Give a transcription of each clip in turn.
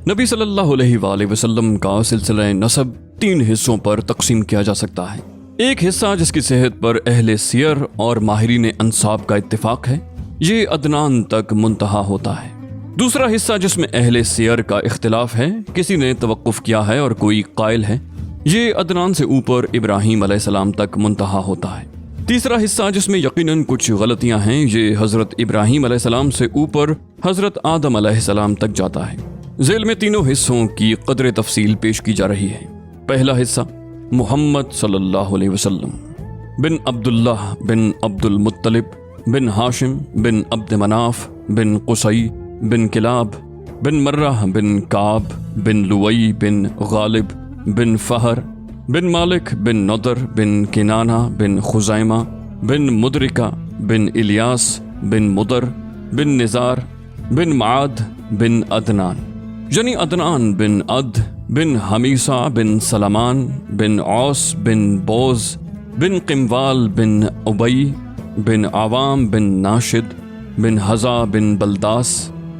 نبی صلی اللہ علیہ وآلہ وسلم کا سلسلہ نسب 3 حصوں پر تقسیم کیا جا سکتا ہے۔ ایک حصہ جس کی صحت پر اہل سیر اور ماہرین انساب کا اتفاق ہے، یہ عدنان تک منتہا ہوتا ہے۔ دوسرا حصہ جس میں اہل سیر کا اختلاف ہے، کسی نے توقف کیا ہے اور کوئی قائل ہے، یہ عدنان سے اوپر ابراہیم علیہ السلام تک منتہا ہوتا ہے۔ تیسرا حصہ جس میں یقیناً کچھ غلطیاں ہیں، یہ حضرت ابراہیم علیہ السلام سے اوپر حضرت آدم علیہ السلام تک جاتا ہے۔ ذیل میں تینوں حصوں کی قدر تفصیل پیش کی جا رہی ہے۔ پہلا حصہ محمد صلی اللہ علیہ وسلم بن عبداللہ بن عبد المطلب بن ہاشم بن عبد مناف بن قصی بن کلاب بن مرہ بن کعب بن لوئی بن غالب بن فہر بن مالک بن نضر بن کنانہ بن خزیمہ بن مدرکہ بن الیاس بن مدر بن نزار بن معاد بن عدنان، یعنی عدنان بن عد بن حمیسہ بن سلمان بن عوس بن بوز بن قموال بن ابی بن عوام بن ناشد بن حزا بن بلداس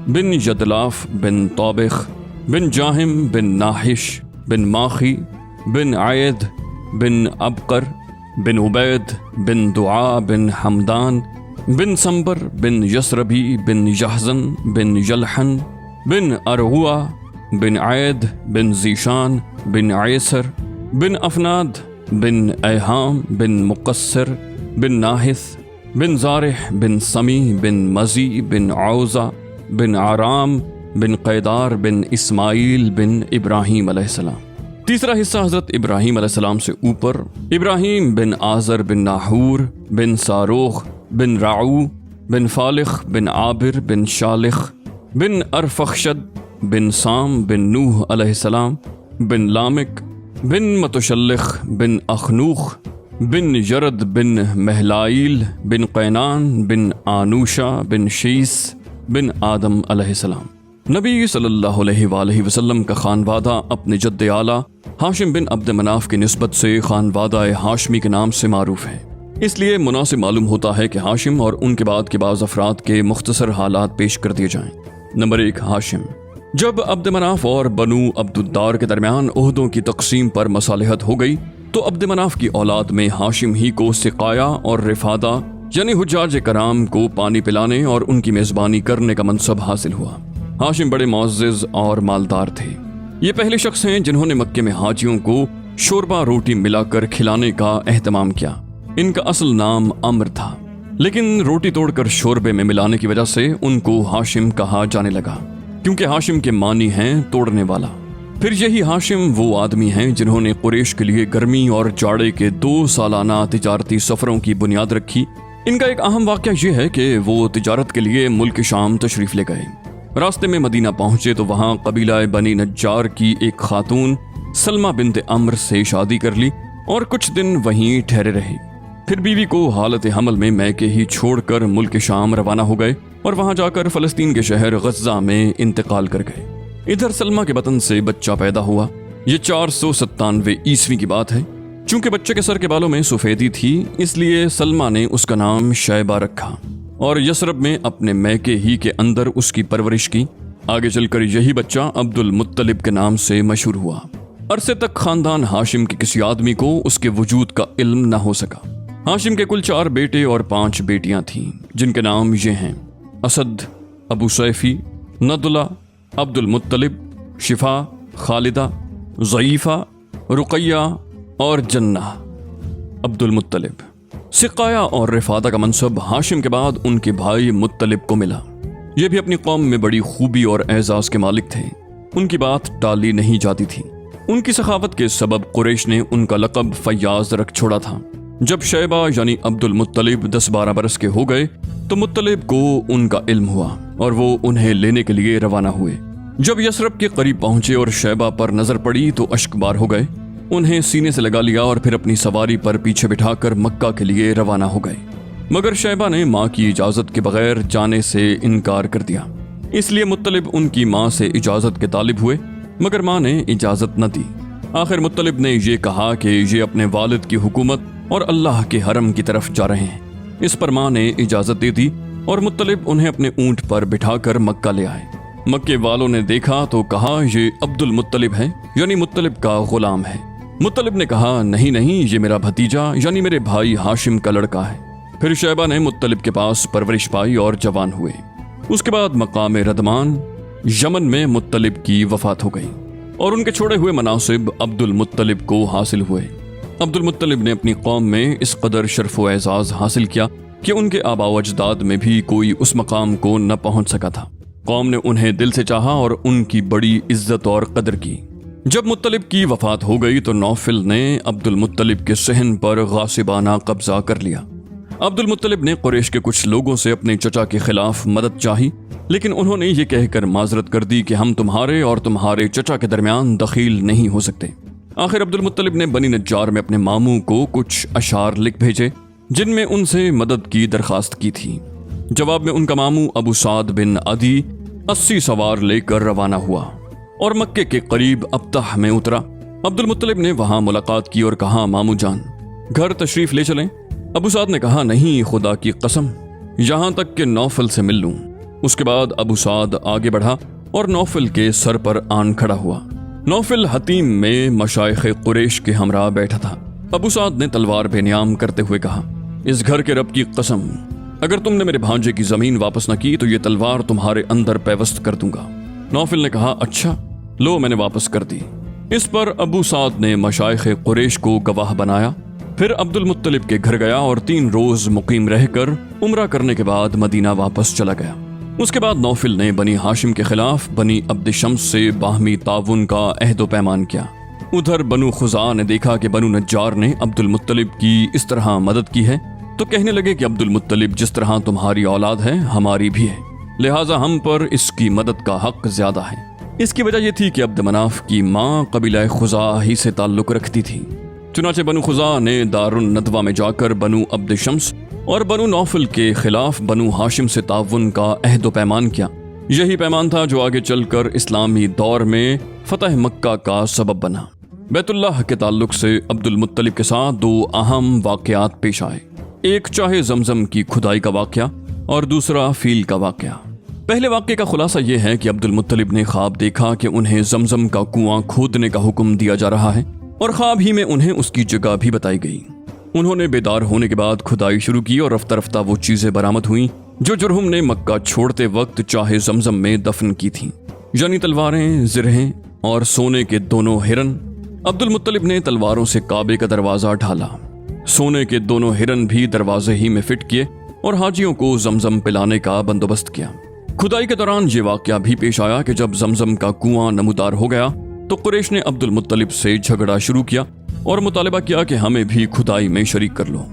بن یدلاف بن طابخ بن جاہم بن ناحش بن ماخی بن عید بن ابقر بن عبید بن دعا بن حمدان بن سمبر بن یسربی بن یحزن بن یلحن بن ارغوا بن عید بن زیشان بن عیسر بن افناد بن ایہام بن مقصر بن ناحث بن زارح بن سمی بن مزی بن عوزہ بن عرام بن قیدار بن اسماعیل بن ابراہیم علیہ السلام۔ تیسرا حصہ حضرت ابراہیم علیہ السلام سے اوپر ابراہیم بن آزر بن ناحور بن ساروخ بن راعو بن فالخ بن عابر بن شالخ بن ارفخشد بن سام بن نوح علیہ السلام بن لامک بن متشلخ بن اخنوخ بن یرد بن مہلائیل بن قینان بن آنوشا بن شیس بن آدم علیہ السلام۔ نبی صلی اللہ علیہ وآلہ وسلم کا خانوادہ اپنے جد اعلیٰ ہاشم بن عبد مناف کی نسبت سے خانوادہ ہاشمی کے نام سے معروف ہے، اس لیے مناسب معلوم ہوتا ہے کہ ہاشم اور ان کے بعد کے بعض افراد کے مختصر حالات پیش کر دیے جائیں۔ نمبر 1، ہاشم۔ جب عبد مناف اور بنو عبد الدار کے درمیان عہدوں کی تقسیم پر مصالحت ہو گئی تو عبد مناف کی اولاد میں ہاشم ہی کو سقایا اور رفادہ یعنی حجاج کرام کو پانی پلانے اور ان کی میزبانی کرنے کا منصب حاصل ہوا۔ ہاشم بڑے معزز اور مالدار تھے۔ یہ پہلے شخص ہیں جنہوں نے مکے میں حاجیوں کو شوربہ روٹی ملا کر کھلانے کا اہتمام کیا۔ ان کا اصل نام عمر تھا، لیکن روٹی توڑ کر شوربے میں ملانے کی وجہ سے ان کو ہاشم کہا جانے لگا، کیونکہ ہاشم کے معنی ہیں توڑنے والا۔ پھر یہی ہاشم وہ آدمی ہیں جنہوں نے قریش کے لیے گرمی اور جاڑے کے 2 سالانہ تجارتی سفروں کی بنیاد رکھی۔ ان کا ایک اہم واقعہ یہ ہے کہ وہ تجارت کے لیے ملک شام تشریف لے گئے۔ راستے میں مدینہ پہنچے تو وہاں قبیلہ بنی نجار کی ایک خاتون سلمہ بنت عمر سے شادی کر لی اور کچھ دن وہیں ٹھہرے رہے۔ پھر بیوی کو حالت حمل میں میکے ہی چھوڑ کر ملک شام روانہ ہو گئے اور وہاں جا کر فلسطین کے شہر غزہ میں انتقال کر گئے۔ ادھر سلمہ کے بطن سے بچہ پیدا ہوا۔ یہ 497 عیسوی کی بات ہے۔ چونکہ بچے کے سر کے بالوں میں سفیدی تھی، اس لیے سلمہ نے اس کا نام شیبہ رکھا اور یثرب میں اپنے میکے ہی کے اندر اس کی پرورش کی۔ آگے چل کر یہی بچہ عبد المطلب کے نام سے مشہور ہوا۔ عرصے تک خاندان ہاشم کے کسی آدمی کو اس کے وجود کا علم نہ ہو سکا۔ ہاشم کے کل 4 بیٹے اور 5 بیٹیاں تھیں، جن کے نام یہ ہیں: اسد، ابو سیفی، نضلہ، عبد المطلب، شفا، خالدہ، ضعیفہ، رقیہ اور جنہ۔ عبد المطلب۔ سقایا اور رفادہ کا منصب ہاشم کے بعد ان کے بھائی مطلب کو ملا۔ یہ بھی اپنی قوم میں بڑی خوبی اور اعزاز کے مالک تھے۔ ان کی بات ٹالی نہیں جاتی تھی۔ ان کی سخاوت کے سبب قریش نے ان کا لقب فیاض رکھ چھوڑا تھا۔ جب شیبہ یعنی عبد المطلب 10-12 برس کے ہو گئے تو مطلب کو ان کا علم ہوا اور وہ انہیں لینے کے لیے روانہ ہوئے۔ جب یثرب کے قریب پہنچے اور شیبہ پر نظر پڑی تو اشک بار ہو گئے۔ انہیں سینے سے لگا لیا اور پھر اپنی سواری پر پیچھے بٹھا کر مکہ کے لیے روانہ ہو گئے، مگر شیبہ نے ماں کی اجازت کے بغیر جانے سے انکار کر دیا۔ اس لیے مطلب ان کی ماں سے اجازت کے طالب ہوئے، مگر ماں نے اجازت نہ دی۔ آخر مطلب نے یہ کہا کہ یہ اپنے والد کی حکومت اور اللہ کے حرم کی طرف جا رہے ہیں۔ اس پر ماں نے اجازت دے دی اور مطلب انہیں اپنے اونٹ پر بٹھا کر مکہ لے آئے۔ مکے والوں نے دیکھا تو کہا یہ عبد المطلب ہے، یعنی مطلب کا غلام ہے۔ مطلب نے کہا نہیں نہیں، یہ میرا بھتیجا یعنی میرے بھائی ہاشم کا لڑکا ہے۔ پھر شیبہ نے مطلب کے پاس پرورش پائی اور جوان ہوئے۔ اس کے بعد مقام ردمان یمن میں مطلب کی وفات ہو گئی اور ان کے چھوڑے ہوئے مناصب عبد المطلب کو حاصل ہوئے۔ عبد المطلب نے اپنی قوم میں اس قدر شرف و اعزاز حاصل کیا کہ ان کے آباء و اجداد میں بھی کوئی اس مقام کو نہ پہنچ سکا تھا۔ قوم نے انہیں دل سے چاہا اور ان کی بڑی عزت اور قدر کی۔ جب مطلب کی وفات ہو گئی تو نوفل نے عبد المطلب کے صحن پر غاصبانہ قبضہ کر لیا۔ عبد المطلب نے قریش کے کچھ لوگوں سے اپنے چچا کے خلاف مدد چاہی، لیکن انہوں نے یہ کہہ کر معذرت کر دی کہ ہم تمہارے اور تمہارے چچا کے درمیان دخیل نہیں ہو سکتے۔ آخر عبد المطلب نے بنی نجار میں اپنے ماموں کو کچھ اشعار لکھ بھیجے جن میں ان سے مدد کی درخواست کی تھی۔ جواب میں ان کا ماموں ابو سعد بن عدی 80 سوار لے کر روانہ ہوا اور مکے کے قریب ابتح میں اترا۔ عبد المطلب نے وہاں ملاقات کی اور کہا ماموں جان گھر تشریف لے چلیں۔ ابو سعد نے کہا نہیں، خدا کی قسم، یہاں تک کہ نوفل سے مل لوں۔ اس کے بعد ابو سعد آگے بڑھا اور نوفل کے سر پر آن کھڑا ہوا۔ نوفل حتیم میں مشائخ قریش کے ہمراہ بیٹھا تھا۔ ابو سعد نے تلوار بے نیام کرتے ہوئے کہا اس گھر کے رب کی قسم، اگر تم نے میرے بھانجے کی زمین واپس نہ کی تو یہ تلوار تمہارے اندر پیوست کر دوں گا۔ نوفل نے کہا اچھا لو، میں نے واپس کر دی۔ اس پر ابو سعد نے مشائخ قریش کو گواہ بنایا، پھر عبد المطلب کے گھر گیا اور 3 روز مقیم رہ کر عمرہ کرنے کے بعد مدینہ واپس چلا گیا۔ اس کے بعد نوفل نے بنی ہاشم کے خلاف بنی عبد شمس سے باہمی تعاون کا عہد و پیمان کیا۔ ادھر بنو خزاع نے دیکھا کہ بنو نجار نے عبد المطلب کی اس طرح مدد کی ہے تو کہنے لگے کہ عبد المطلب جس طرح تمہاری اولاد ہے ہماری بھی ہے، لہٰذا ہم پر اس کی مدد کا حق زیادہ ہے۔ اس کی وجہ یہ تھی کہ عبد مناف کی ماں قبیلہ خزاع ہی سے تعلق رکھتی تھی۔ چنانچہ بنو خزاع نے دار الندوہ میں جا کر بنو عبد شمس اور بنو نوفل کے خلاف بنو ہاشم سے تعاون کا عہد و پیمان کیا۔ یہی پیمان تھا جو آگے چل کر اسلامی دور میں فتح مکہ کا سبب بنا۔ بیت اللہ کے تعلق سے عبد المطلب کے ساتھ 2 اہم واقعات پیش آئے، ایک چاہے زمزم کی کھدائی کا واقعہ اور دوسرا فیل کا واقعہ۔ پہلے واقعے کا خلاصہ یہ ہے کہ عبد المطلب نے خواب دیکھا کہ انہیں زمزم کا کنواں کھودنے کا حکم دیا جا رہا ہے اور خواب ہی میں انہیں اس کی جگہ بھی بتائی گئی۔ انہوں نے بیدار ہونے کے بعد کھدائی شروع کی اور رفتہ رفتہ وہ چیزیں برآمد ہوئیں جو جرہم نے مکہ چھوڑتے وقت چاہے زمزم میں دفن کی تھیں، یعنی تلواریں، زرہیں اور سونے کے 2 ہرن۔ عبد المطلب نے تلواروں سے کعبے کا دروازہ ڈھالا، سونے کے 2 ہرن بھی دروازے ہی میں فٹ کیے اور حاجیوں کو زمزم پلانے کا بندوبست کیا۔ کھدائی کے دوران یہ واقعہ بھی پیش آیا کہ جب زمزم کا کنواں نمودار ہو گیا تو قریش نے عبد المطلب سے جھگڑا شروع کیا اور مطالبہ کیا کہ ہمیں بھی کھدائی میں شریک کر لو۔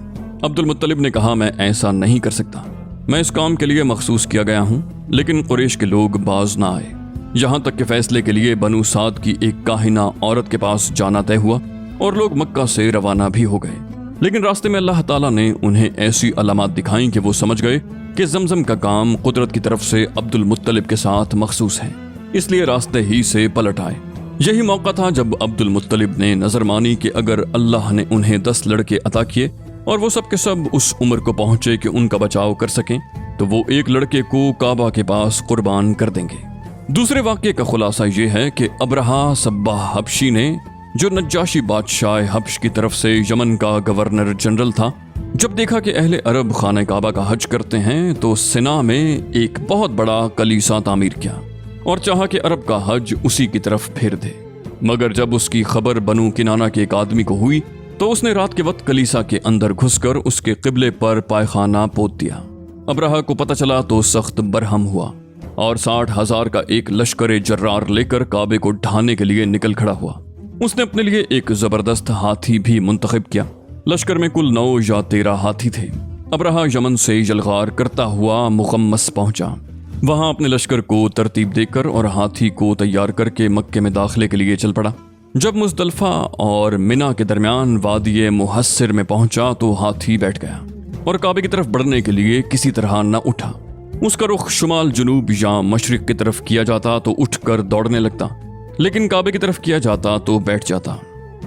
عبد المطلب نے کہا میں ایسا نہیں کر سکتا، میں اس کام کے لیے مخصوص کیا گیا ہوں، لیکن قریش کے لوگ باز نہ آئے، یہاں تک کہ فیصلے کے لیے بنو سعد کی ایک کاہنہ عورت کے پاس جانا طے ہوا اور لوگ مکہ سے روانہ بھی ہو گئے، لیکن راستے میں اللہ تعالیٰ نے انہیں ایسی علامات دکھائیں کہ وہ سمجھ گئے کہ زمزم کا کام قدرت کی طرف سے عبد المطلب کے ساتھ مخصوص ہے، اس لیے راستے ہی سے پلٹ آئے۔ یہی موقع تھا جب عبد المطلب نے نظر مانی کہ اگر اللہ نے انہیں 10 لڑکے عطا کیے اور وہ سب کے سب اس عمر کو پہنچے کہ ان کا بچاؤ کر سکیں تو وہ ایک لڑکے کو کعبہ کے پاس قربان کر دیں گے۔ دوسرے واقعے کا خلاصہ یہ ہے کہ ابرہا صباح حبشی نے، جو نجاشی بادشاہ حبش کی طرف سے یمن کا گورنر جنرل تھا، جب دیکھا کہ اہل عرب خانہ کعبہ کا حج کرتے ہیں تو سنا میں ایک بہت بڑا کلیسا تعمیر کیا اور چاہا کہ عرب کا حج اسی کی طرف پھیر دے، مگر جب اس کی خبر بنو کنانہ کے ایک آدمی کو ہوئی تو اس نے رات کے وقت کلیسا کے اندر گھس کر اس کے قبلے پر پائخانہ پوت دیا۔ ابرہا کو پتہ چلا تو سخت برہم ہوا اور 60,000 کا ایک لشکر جرار لے کر کعبے کو ڈھانے کے لیے نکل کھڑا ہوا۔ اس نے اپنے لیے ایک زبردست ہاتھی بھی منتخب کیا۔ لشکر میں کل 9 یا 13 ہاتھی تھے۔ ابرہا یمن سے یلغار کرتا ہوا مغمس پہنچا، وہاں اپنے لشکر کو ترتیب دے کر اور ہاتھی کو تیار کر کے مکے میں داخلے کے لیے چل پڑا۔ جب مزدلفہ اور منا کے درمیان وادی محسر میں پہنچا تو ہاتھی بیٹھ گیا اور کعبے کی طرف بڑھنے کے لیے کسی طرح نہ اٹھا۔ اس کا رخ شمال، جنوب یا مشرق کی طرف کیا جاتا تو اٹھ کر دوڑنے لگتا، لیکن کعبے کی طرف کیا جاتا تو بیٹھ جاتا۔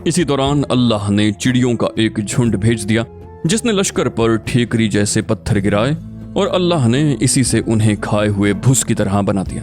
اسی دوران اللہ نے چڑیوں کا ایک جھنڈ بھیج دیا جس نے لشکر پر ٹھیکری جیسے پتھر گرائے اور اللہ نے اسی سے انہیں کھائے ہوئے بھس کی طرح بنا دیا۔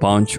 5